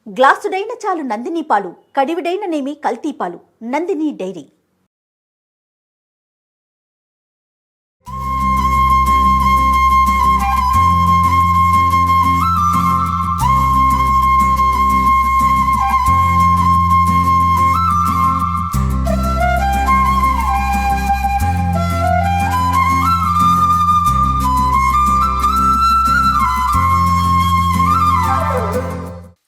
గ్లాసుడైన చాలు నందిని పాలు, కడివిడైన నేమి కల్తీ పాలు. నందిని డైరీ.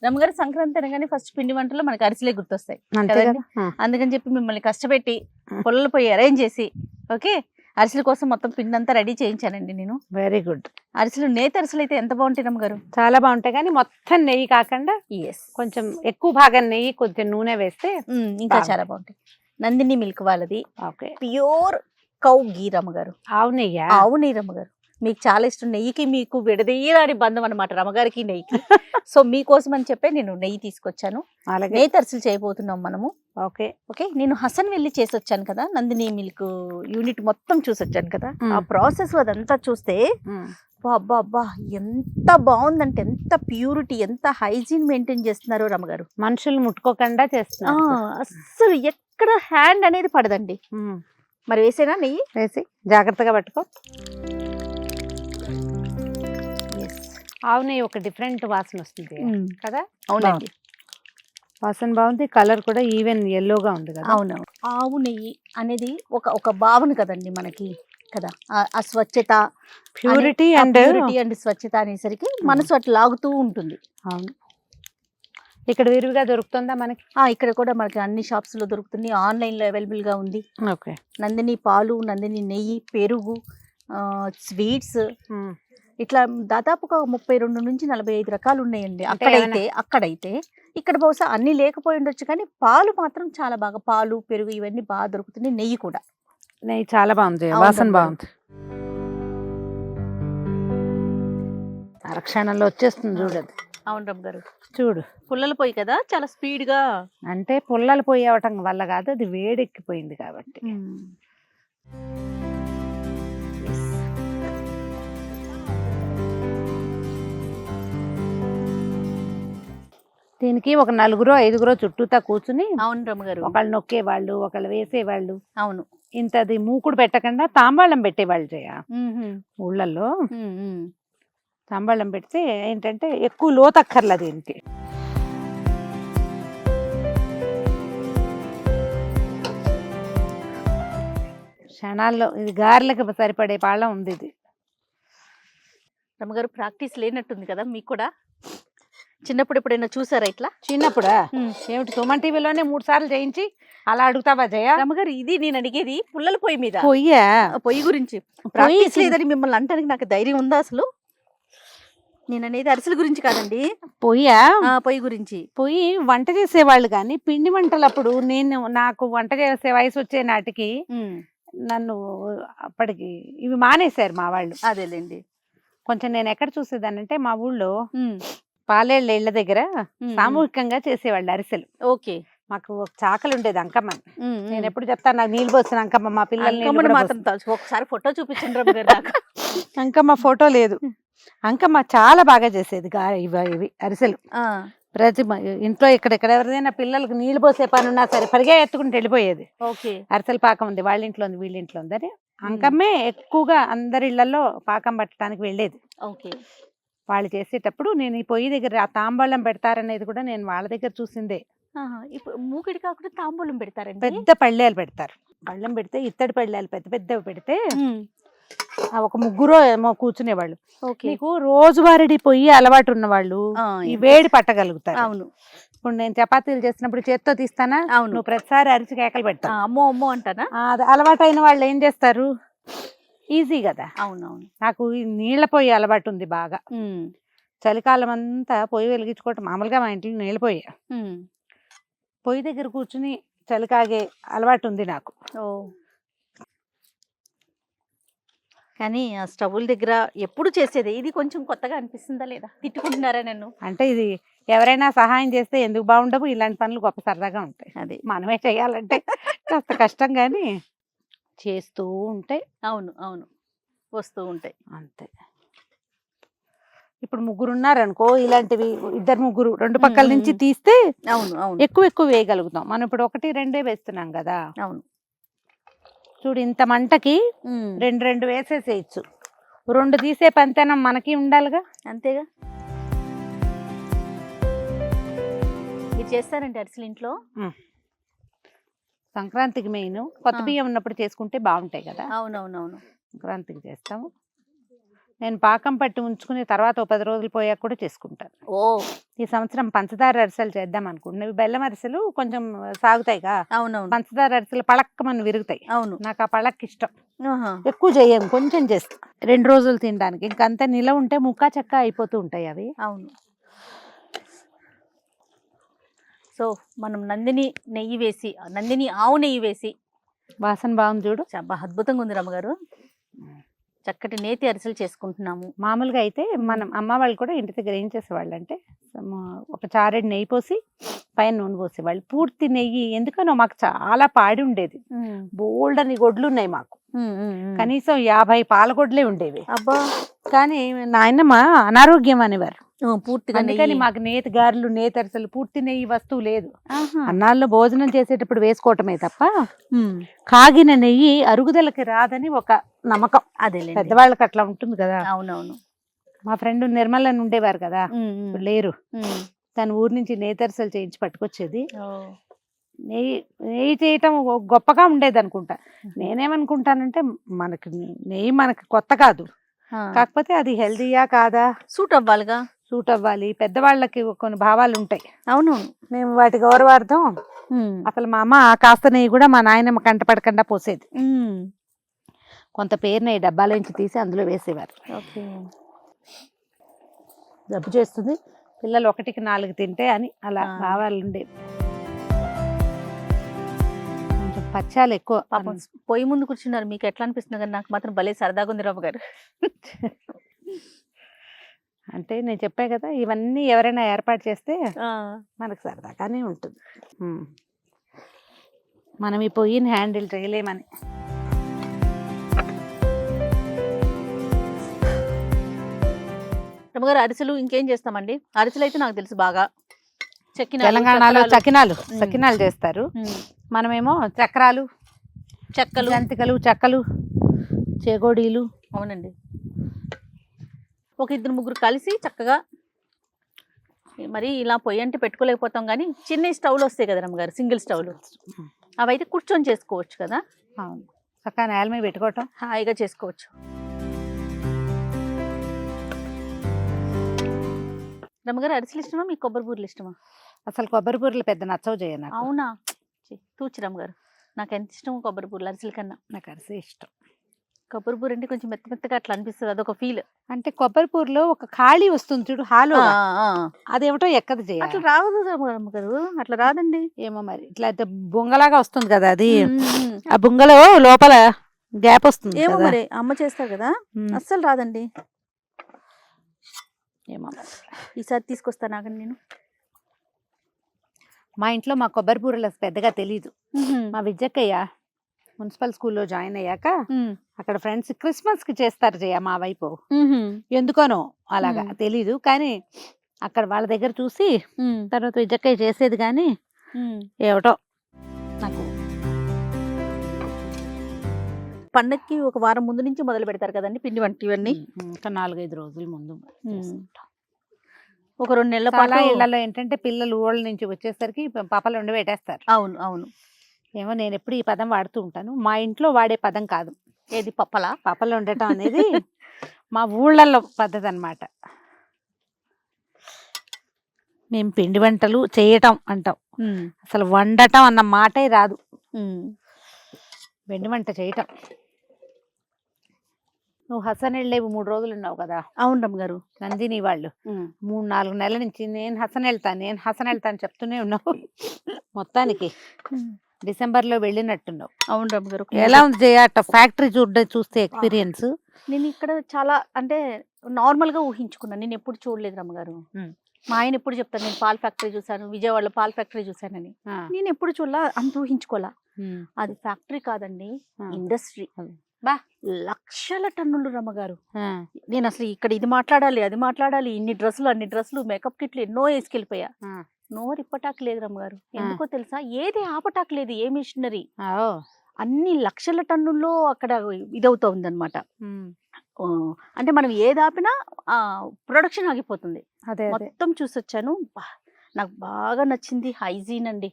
రమ్మగారు సంక్రాంతి అనగానే ఫస్ట్ పిండి వంటలు మనకి అరిసెలే గుర్తొస్తాయి కదండి. అందుకని చెప్పి మిమ్మల్ని కష్టపెట్టి పొల్లలు పోయి అరేంజ్ చేసి ఓకే అరిసెల కోసం మొత్తం పిండి అంతా రెడీ చేయించానండి నేను. Very good. అరిసెలు నేతి అరిసెలు అయితే ఎంత బాగుంటాయి రమ్మగారు, చాలా బాగుంటాయి. కానీ మొత్తం నెయ్యి కాకుండా కొంచెం ఎక్కువ భాగం నెయ్యి కొంచెం నూనె వేస్తే ఇంకా చాలా బాగుంటాయి. నందిని మిల్క్ వాళ్ళది ప్యూర్ కౌ గీ రమ్మగారు, ఆవు నెయ్యి. ఆవు నెయ్యి రమ్మగారు మీకు చాలా ఇష్టం. నెయ్యికి మీకు విడదీయరాని బంధం అనమాట రమ్మగారికి నెయ్యికి. సో మీకోసం అని చెప్పి నేను నెయ్యి తీసుకొచ్చాను. నేతి అరిసెలు చేయబోతున్నాం మనము. ఓకే ఓకే నేను హసన్ వెళ్ళి చేసి వచ్చాను కదా, నందిని మిల్క్ యూనిట్ మొత్తం చూసి వచ్చాను కదా. ఆ ప్రాసెస్ అదంతా చూస్తే అబ్బా అబ్బా ఎంత బాగుందంటే, ఎంత ప్యూరిటీ, ఎంత హైజీన్ మెయింటైన్ చేస్తున్నారు రమ్మగారు. మనుషులు ముట్టుకోకుండా చేస్తున్నారు. అస్సలు ఎక్కడ హ్యాండ్ అనేది పడదండి. మరి వేసేనా నెయ్యి? వేసి జాగ్రత్తగా పట్టుకో. ఆవు నెయ్యి ఒక డిఫరెంట్ వాసన వస్తుంది కదా. అవునండి, వాసన బాగుంది, కలర్ కూడా ఈవెన్ ఎల్లోగా ఉంది కదా. అవునవును. ఆవు నెయ్యి అనేది ఒక భావన కదండి మనకి కదా. ఆ స్వచ్ఛత, ప్యూరిటీ అండ్ స్వచ్ఛత అనేసరికి మనసు అట్లా లాగుతూ ఉంటుంది. అవును. ఇక్కడ విరివిగా దొరుకుతుందా మనకి? ఇక్కడ కూడా మనకి అన్ని షాప్స్ లో దొరుకుతుంది, ఆన్లైన్ లో అవైలబుల్ గా ఉంది. ఓకే. నందిని పాలు, నందిని నెయ్యి, పెరుగు, స్వీట్స్, ఇట్లా దాదాపుగా 32 నుంచి 45 రకాలు ఉన్నాయండి. అక్కడైతే ఇక్కడ బహుశా అన్ని లేకపోయి ఉండొచ్చు, కానీ పాలు మాత్రం చాలా బాగా, పాలు పెరుగు ఇవన్నీ బాగా దొరుకుతున్నాయి. నెయ్యి కూడా, నెయ్యి చాలా బాగుంది, వాసన బాగుంది. అరక్షణంలో వచ్చేస్తుంది చూడదు. అవును రమ్ గారు, చూడు పుల్లలు పోయి కదా చాలా స్పీడ్ గా. అంటే పుల్లలు పోయి అవటం వల్ల కాదు, అది వేడెక్కిపోయింది కాబట్టి. దీనికి ఒక 4-5 చుట్టూతా కూర్చుని, అవును రమ్మగారు, ఒకళ్ళు నొక్కేవాళ్ళు, ఒకళ్ళు వేసేవాళ్ళు. అవును, ఇంతది మూకుడు పెట్టకుండా తాంబాళం పెట్టేవాళ్ళు చేయ ఊళ్ళల్లో. తాంబాళం పెడితే ఏంటంటే ఎక్కువ లోతక్కర్ల దీనికి. క్షణాల్లో ఇది గారెలకు సరిపడే పాళ్ళం ఉంది ఇది. రమ్మగారు ప్రాక్టీస్ లేనట్టుంది కదా మీకు కూడా. చిన్నప్పుడు ఎప్పుడైనా చూసారా ఇట్లా? చిన్నప్పుడా? ఏమిటి, సుమన్ టీవీలోనే 3 సార్లు చేయించి అలా అడుగుతావా జయ? రమ్మగారు ఇది నేను అడిగేది పుల్లల పొయ్యి మీద, పొయ్యి గురించి. ప్రాక్టీస్ లేదని మిమ్మల్ని అంటానికి నాకు ధైర్యం ఉందా అసలు? నేను అనేది అరిసెల గురించి కాదండి, పొయ్యి గురించి. పొయ్యి వంట చేసేవాళ్ళు కానీ పిండి వంటలప్పుడు నాకు వంట చేసే వయసు వచ్చే నాటికి నన్ను అప్పటికి ఇవి మానేశారు మా వాళ్ళు. అదేలేండి. కొంచెం నేను ఎక్కడ చూసేదానంటే మా ఊళ్ళో పాలేళ్ళ ఇళ్ల దగ్గర సామూహికంగా చేసేవాళ్ళు అరిసెలు. ఓకే. మాకు ఒక చాకలు ఉండేది అంకమ్మ. నేను ఎప్పుడు చెప్తాను, నాకు నీళ్ళు పోసిన అంకమ్మ, మా పిల్లల్ని మాత్రం ఒకసారి ఫోటో చూపించండి. అంకమ్మ ఫోటో లేదు. అంకమ్మ చాలా బాగా చేసేది ఇవి అరిసెలు. ప్రతి ఇంట్లో ఇక్కడ ఎవరిదైనా పిల్లలకు నీళ్ళు పోసే పని ఉన్నా సరే పరిగా ఎత్తుకుంటూ వెళ్ళిపోయేది. అరిసెల పాకం ఉంది, వాళ్ళ ఇంట్లో ఉంది, వీళ్ళ ఇంట్లో ఉంది అని అంకమ్మే ఎక్కువగా అందరి ఇళ్లలో పాకం పట్టడానికి వెళ్ళేది. వాళ్ళు చేసేటప్పుడు నేను ఈ పొయ్యి దగ్గర ఆ తాంబూలం పెడతారనేది కూడా నేను వాళ్ళ దగ్గర చూసిందే. ఇప్పుడు మూకిడి కాకుండా తాంబూలం పెడతారండి, పెద్ద పళ్ళేలు పెడతారు. పళ్ళెం పెడితే ఇత్తడి పళ్ళేలు పెద్ద పెద్దవి పెడితే ఒక 3 ఏమో కూర్చునేవాళ్ళు. నీకు రోజువారీ పొయ్యి అలవాటు ఉన్న వాళ్ళు ఈ వేడి పట్టగలుగుతారు. అవును. ఇప్పుడు నేను చపాతీలు చేసినప్పుడు చేత్తో తీస్తానా, నువ్వు ప్రతిసారి అరిచి కేకలు పెడతావు, అమ్మో అమ్మో అంటానా. అది అలవాటు అయిన వాళ్ళు ఏం చేస్తారు, ఈజీ కదా. అవునవును. నాకు ఈ నీళ్ల పొయ్యి అలవాటు ఉంది బాగా. చలికాలం అంతా పొయ్యి వెలిగించుకోవటం మామూలుగా మా ఇంట్లో నీళ్ళ పొయ్యి. పొయ్యి దగ్గర కూర్చుని చలికాగే అలవాటు ఉంది నాకు. కానీ ఆ స్టవ్ల దగ్గర ఎప్పుడు చేసేది ఇది కొంచెం కొత్తగా అనిపిస్తుందా లేదా? తిట్టుకుంటున్నారా నన్ను? అంటే ఇది ఎవరైనా సహాయం చేస్తే ఎందుకు బాగుండవు, ఇలాంటి పనులు గొప్ప సరదాగా ఉంటాయి. అది మనమే చేయాలంటే కాస్త కష్టం, కానీ చేస్తూ ఉంటే అవును అవును వస్తూ ఉంటాయి అంతే. ఇప్పుడు ముగ్గురు ఉన్నారనుకో, ఇలాంటివి ఇద్దరు ముగ్గురు రెండు పక్కల నుంచి తీస్తే అవును అవును ఎక్కువ వేయగలుగుతాం. మనం ఇప్పుడు 1-2 వేస్తున్నాం కదా. అవును. చూడు ఇంత మంటకి 2 వేసేసేయచ్చు. 2 తీసే పంతనం మనకి ఉండాలిగా. అంతేగా. మీరు చేస్తారంటే అరిసెలు ఇంట్లో? సంక్రాంతికి మెయిన్ కొత్త బియ్యం ఉన్నప్పుడు చేసుకుంటే బాగుంటాయి కదా. అవునవునవును. సంక్రాంతికి చేస్తాము. నేను పాకం పట్టి ఉంచుకుని తర్వాత 10 రోజులు పోయాక కూడా చేసుకుంటాను. ఓ, ఈ సంవత్సరం పంచదార అరిసెలు చేద్దాం అనుకుంటున్నాను. బెల్లం అరిసెలు కొంచెం సాగుతాయిగా. అవునవును. పంచదార అరిసెలు పళక్కమని విరుగుతాయి. అవును. నాకు ఆ పళక్ ఇష్టం. ఎక్కువ చేయం, కొంచెం చేస్తాం 2 రోజులు తినడానికి. ఇంకంతా నిల ఉంటే ముక్కా చెక్క అయిపోతూ ఉంటాయి అవి. అవును. సో మనం నందిని నెయ్యి వేసి, నందిని ఆవు నెయ్యి వేసి, వాసన బాగుంది చూడు, చాలా అద్భుతంగా ఉంది రమ్మగారు. చక్కటి నేతి అరిసెలు చేసుకుంటున్నాము. మామూలుగా అయితే మనం అమ్మ వాళ్ళు కూడా ఇంటి దగ్గర ఏం చేసేవాళ్ళు అంటే ఒక చారెడు నెయ్యి పోసి పైన నూనె పోసేవాళ్ళు. పూర్తి నెయ్యి ఎందుకనో మాకు చాలా పాడి ఉండేది. బోల్డ్ అని గొడ్లు ఉన్నాయి మాకు. కనీసం 50 పాలగొడ్లే ఉండేవి. అబ్బా. కానీ నాయనమ్మ అనారోగ్యం అనేవారు పూర్తిగా. అందుకని మాకు నేతి గారెలు, నేతి అరిసెలు, పూర్తి నెయ్యి వస్తువు లేదు. అన్నాల్లో భోజనం చేసేటప్పుడు వేసుకోవటమే తప్ప కాగిన నెయ్యి అరుగుదలకి రాదని ఒక నమ్మకం. అదే పెద్దవాళ్ళకి అట్లా ఉంటుంది కదా. అవునవును. మా ఫ్రెండ్ నిర్మల్ అని ఉండేవారు కదా, లేరు. తన ఊరు నుంచి నేతి అరిసెలు చేయించి పట్టుకొచ్చేది. నెయ్యి చేయటం గొప్పగా ఉండేది అనుకుంటా. నేనేమనుకుంటానంటే నెయ్యి మనకి కొత్త కాదు, కాకపోతే అది హెల్దీయా కాదా, సూట్ అవ్వాలిగా. సూట్ అవ్వాలి. పెద్దవాళ్ళకి కొన్ని భావాలు ఉంటాయి. అవును. మేము వాటి గౌరవార్థం అసలు మా అమ్మ కాస్త నెయ్యి కూడా మా నాయనమ్మ కంటపడకుండా పోసేది. కొంత పేరు నెయ్యి డబ్బాలోంచి తీసి అందులో వేసేవారు. జబ్బు చేస్తుంది, పిల్లలు 1కి 4 తింటే అని అలా భావాలు ఉండేవి. కొంచెం పచ్చాలు ఎక్కువ. పాపం పొయ్యి ముందు కూర్చున్నారు, మీకు ఎట్లా అనిపిస్తుంది? కానీ నాకు మాత్రం భలే సరదాగా ఉంది రవ్వ గారు. అంటే నేను చెప్పా కదా, ఇవన్నీ ఎవరైనా ఏర్పాటు చేస్తే మనకు సరదాగానే ఉంటుంది. మనం ఈ పొయ్యిని హ్యాండిల్ చేయలేమని. రమ్మగారు అరిసెలు ఇంకేం చేస్తామండి? అరిసెలు అయితే నాకు తెలుసు బాగా. తెలంగాణలో సకినాలు చేస్తారు. మనమేమో చక్రాలు, చెక్కలు, జంతికలు, చెక్కలు, చేగోడీలు. అవునండి. ఒక 2-3 కలిసి చక్కగా, మరి ఇలా పొయ్యి అంటే పెట్టుకోలేకపోతాం కానీ చిన్న స్టవ్లు వస్తాయి కదా రమ్మగారు, సింగిల్ స్టవ్లు, అవి అయితే కూర్చొని చేసుకోవచ్చు కదా. అవును, చక్కగా నేల మీద పెట్టుకోవటం, హాయిగా చేసుకోవచ్చు. రమ్మగారు అరిసెలు ఇష్టమా మీకు కొబ్బరి బూరెలు ఇష్టమా? అసలు కొబ్బరి బూరెలు పెద్ద నచ్చవు చేయను. అవునా? తూచి రమ్మగారు, నాకు ఎంత ఇష్టమో కొబ్బరి బూరెలు అరిసెల కన్నా. నాకు అరిసె ఇష్టం. కొబ్బరి బూర అంటే కొంచెం మెత్తగా అట్లా అనిపిస్తుంది, అదొక ఫీల్. అంటే కొబ్బరి బూరలో ఒక ఖాళీ వస్తుంది చూడు, హాలో, అదేమిటో ఎక్కదు చేయాలి. అట్లా రాదు రమ్మగారు, అట్లా రాదండి. ఏమో మరి ఇట్లా బొంగలాగా వస్తుంది కదా అది, ఆ బొంగలో లోపల గ్యాప్ వస్తుంది. ఏమో మరి అమ్మ చేస్తారు కదా, అస్సలు రాదండి. ఏమో ఈసారి తీసుకొస్తాను ఆగండి నేను. మా ఇంట్లో మా కొబ్బరి బూరెలు పెద్దగా తెలీదు. మా విద్యక్కయ్య మున్సిపల్ స్కూల్లో జాయిన్ అయ్యాక అక్కడ ఫ్రెండ్స్ క్రిస్మస్ కి చేస్తారు జయ మా వైపు, ఎందుకనో అలాగా తెలీదు. కానీ అక్కడ వాళ్ళ దగ్గర చూసి తర్వాత విద్యక్కయ్య చేసేది, కానీ ఏమిటో నాకు. పండక్కి ఒక వారం ముందు నుంచి మొదలు పెడతారు కదండి పిండి వంట ఇవన్నీ. ఇంకా 4-5 రోజుల ముందు. ఒక 2 నెలల పాటు ఇళ్లలో ఏంటంటే పిల్లలు ఊళ్ళ నుంచి వచ్చేసరికి పాపలు వండి పెట్టేస్తారు. అవును అవును. ఏమో నేను ఎప్పుడు ఈ పదం వాడుతూ ఉంటాను, మా ఇంట్లో వాడే పదం కాదు. ఏది? పప్పలా? పాపలు వండటం అనేది మా ఊళ్ళల్లో పద్ధతి అన్నమాట. మేము పిండి వంటలు చేయటం అంటాం, అసలు వండటం అన్న మాటే రాదు. పిండి వంట చేయటం. నువ్వు హసనెళ్ళేవి 3 రోజులు ఉన్నావు కదా. అవును రమ్మగారు. నందిని వాళ్ళు 3-4 నెలల నుంచి నేను హసన్ వెళ్తాను చెప్తూనే ఉన్నావు. మొత్తానికి డిసెంబర్లో వెళ్ళినట్టున్నావు. అవును రమ్మగారు. ఎలా ఉంది జయ ఫ్యాక్టరీ చూస్తే ఎక్స్పీరియన్స్? నేను ఇక్కడ చాలా అంటే నార్మల్ గా ఊహించుకున్నాను, నేను ఎప్పుడు చూడలేదు రమ్మగారు. మా ఆయన ఎప్పుడు చెప్తాను, నేను పాల్ ఫ్యాక్టరీ చూసాను, విజయవాడలో పాల్ ఫ్యాక్టరీ చూసానని. నేను ఎప్పుడు చూడలా, అంత ఊహించుకోలా. అది ఫ్యాక్టరీ కాదండి, ఇండస్ట్రీ. బా. లక్షల టన్నులు రమ్మగారు. నేను అసలు ఇక్కడ ఇది మాట్లాడాలి అది మాట్లాడాలి, ఇన్ని డ్రెస్సులు అన్ని డ్రెస్సులు మేకప్ కిట్లు ఎన్నో వేసుకెళ్ళిపోయా. నోరు ఇప్పటాకు లేదు రమ్మగారు. ఎందుకో తెలుసా, ఏది ఆపటాకు లేదు, ఏ మిషనరీ. అన్ని లక్షల టన్నుల్లో అక్కడ ఇదవుతోంది అనమాట. అంటే మనం ఏది ఆపినా ప్రొడక్షన్ ఆగిపోతుంది. అదే మొత్తం చూసొచ్చాను. నాకు బాగా నచ్చింది హైజీన్ అండి.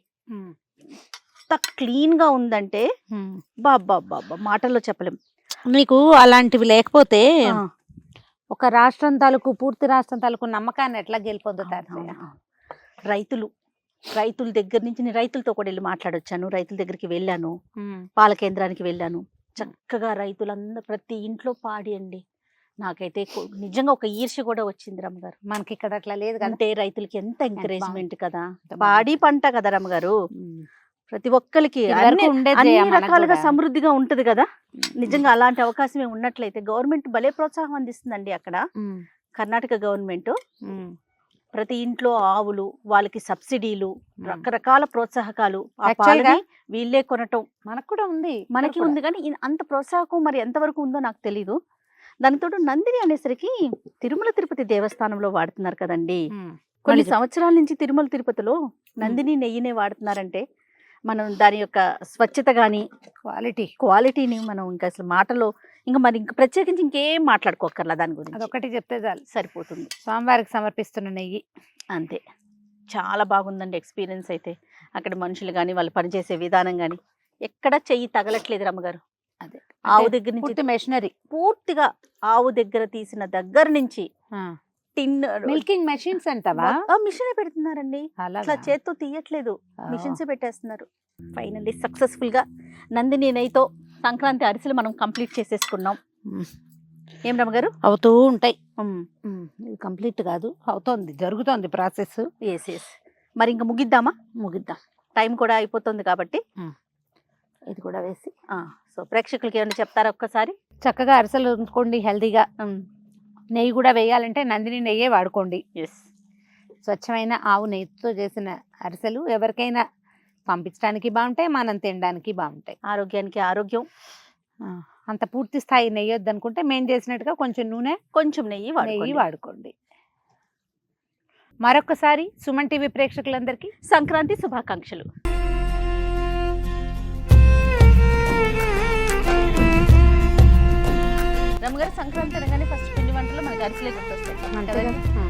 ఎంత క్లీన్ గా ఉందంటే బాబా మాటల్లో చెప్పలేం. మీకు అలాంటివి లేకపోతే ఒక రాష్ట్రం తాలూకు పూర్తి రాష్ట్రం తాలూకు నమ్మకాన్ని ఎట్లా గెలుపొందుతారు? రైతుల దగ్గర నుంచి నేను రైతులతో కూడా వెళ్ళి మాట్లాడొచ్చాను. రైతుల దగ్గరికి వెళ్ళాను, పాల కేంద్రానికి వెళ్ళాను. చక్కగా రైతులందరూ ప్రతి ఇంట్లో పాడి అండి. నాకైతే నిజంగా ఒక ఈర్ష్య కూడా వచ్చింది రమ్మగారు. మనకి ఇక్కడ అట్లా లేదు కదా. అంటే రైతులకి ఎంత ఎంకరేజ్మెంట్ కదా, పాడి పంట కదా రమ్మగారు. ప్రతి ఒక్కరికి అన్ని రకాలుగా సమృద్ధిగా ఉంటది కదా. నిజంగా అలాంటి అవకాశం ఉన్నట్లయితే గవర్నమెంట్ భలే ప్రోత్సాహం అందిస్తుందండి అక్కడ. కర్ణాటక గవర్నమెంట్ ప్రతి ఇంట్లో ఆవులు, వాళ్ళకి సబ్సిడీలు, రకరకాల ప్రోత్సాహకాలు, ఆ పాలని వీళ్ళే కొనటం మనకు కూడా ఉంది. మనకి ఉంది కానీ అంత ప్రోత్సాహకం మరి ఎంతవరకు ఉందో నాకు తెలీదు. దానితో నందిని అనేసరికి తిరుమల తిరుపతి దేవస్థానంలో వాడుతున్నారు కదండి. కొన్ని సంవత్సరాల నుంచి తిరుమల తిరుపతిలో నందిని నెయ్యినే వాడుతున్నారంటే మనం దాని యొక్క స్వచ్ఛత గాని క్వాలిటీని మనం ఇంకా అసలు మాటలో ఇంకా మరి ఇంకా ప్రత్యేకించి ఇంకేం మాట్లాడుకోకర్లా. దాని గురించి అదొకటి చెప్తే చాలు, సరిపోతుంది. స్వామివారికి సమర్పిస్తున్న నెయ్యి అంతే. చాలా బాగుందండి ఎక్స్పీరియన్స్ అయితే. అక్కడ మనుషులు కానీ వాళ్ళు పనిచేసే విధానం కానీ ఎక్కడ చెయ్యి తగలట్లేదు రమ్మగారు. అదే ఆవు దగ్గర నుంచి మెషినరీ పూర్తిగా ఆవు దగ్గర తీసిన దగ్గర నుంచి టిన్ మిల్కింగ్ మెషిన్స్ అంటావా? మిషన్ పెడుతున్నారండి, అట్లా చేత్తో తీయట్లేదు, మిషన్స్ పెట్టేస్తున్నారు. ఫైనల్లీ సక్సెస్ఫుల్ గా నందిని నెయ్యితో సంక్రాంతి అరిసెలు మనం కంప్లీట్ చేసేసుకున్నాం. ఏం రమ్మగారు? అవుతూ ఉంటాయి. ఇది కంప్లీట్ కాదు, అవుతోంది, జరుగుతోంది ప్రాసెస్. ఎస్. మరి ఇంకా ముగిద్దాం. టైం కూడా అయిపోతుంది కాబట్టి ఇది కూడా వేసి సో ప్రేక్షకులకి ఏమైనా చెప్తారా ఒక్కసారి? చక్కగా అరిసెలు ఉంచుకోండి హెల్తీగా. నెయ్యి కూడా వేయాలంటే నందిని నెయ్యే వాడుకోండి. స్వచ్ఛమైన ఆవు నెయ్యితో చేసిన అరిసెలు ఎవరికైనా పంపించడానికి బాగుంటాయి, మనం తినడానికి బాగుంటాయి. ఆరోగ్యానికి ఆరోగ్యం. అంత పూర్తి స్థాయి నెయ్యి వద్దనుకుంటే మేము చేసినట్టుగా కొంచెం నూనె, కొంచెం నెయ్యి వాడుకోండి. మరొకసారి సుమన్ టీవీ ప్రేక్షకులందరికీ సంక్రాంతి శుభాకాంక్షలు. రమ్మగారు, సంక్రాంతి అనగానే ఫస్ట్ పిండి వంటలు మనకి అరిసెలే గుర్తొస్తాయి.